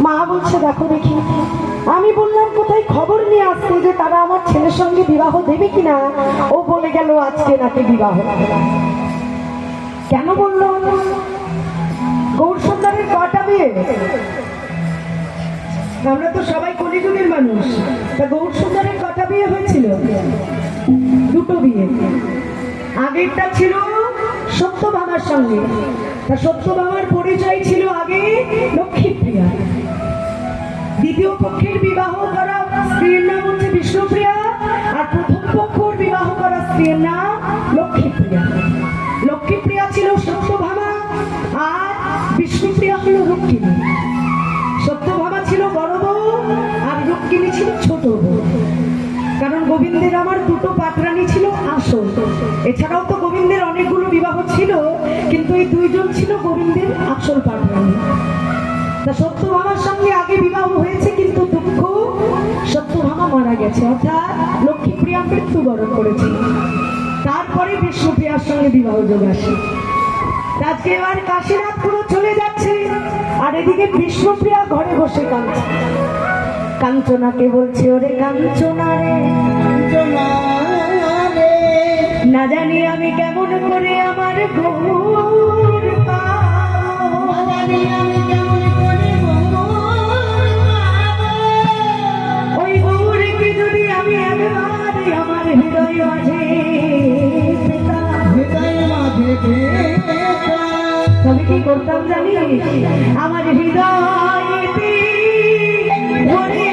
মা বলছে দেখো দেখি। আমি বললাম কোথায় খবর নিয়ে আসতে যে তারা আমার ছেলের সঙ্গে বিবাহ দেবে কিনা। ও বলে গেল আজকে নাকি বিবাহ। কেন বললো? গৌর সুন্দরের কটা বিয়ে? আমরা তো সবাই কলিযুগের মানুষ। তা গৌর সুন্দরের কটা বিয়ে হয়েছিল? দুটো বিয়ে। আগেরটা ছিল সত্যভামার সঙ্গে। তা সত্যভামার পরিচয় ছিল আগে লক্ষ্মীপ্রিয়া। দ্বিতীয় পক্ষের বিবাহ করা স্ত্রীর নাম হচ্ছে বিষ্ণুপ্রিয়া, আর প্রথম পক্ষর বিবাহ করা স্ত্রীর নাম লক্ষ্মীপ্রিয়া। লক্ষ্মীপ্রিয়া ছিল সত্যভামা আর বিষ্ণুপ্রিয়া হল রুক্মিণী। সত্যভামা ছিল বড় বউ আর রুক্মিণী ছিল ছোট বউ। কারণ গোবিন্দের আমার দুটো পাটরানী ছিল আসল। এছাড়াও তো গোবিন্দের অনেকগুলো বিবাহ ছিল, কিন্তু এই দুইজন ছিল গোবিন্দের আসল পাটরানী। তা সত্যভামার সঙ্গে আগে বিবাহ হয়েছে, কিন্তু দুঃখ সত্যভামা মারা গেছে, অর্থাৎ লক্ষ্মীপ্রিয়া মৃত্যুবরণ করেছে। তারপরে বিষ্ণুপ্রিয়ার সঙ্গে বিবাহ যোগ আসে। আজকে এবার কাশীনাথ পুরো চলে যাচ্ছে, আর এদিকে বিষ্ণুপ্রিয়া ঘরে বসে কাঁদছে। কাঞ্চনাকে বলছে ওরে কাঞ্চনা রে, না জানি আমি কেমন করে আমার গৌর পাবো, ওই গৌরকে যদি আমি একবার আমার হৃদয় মাঝে তবে কি করতাম জানিস? আমার হৃদয়তে ভরে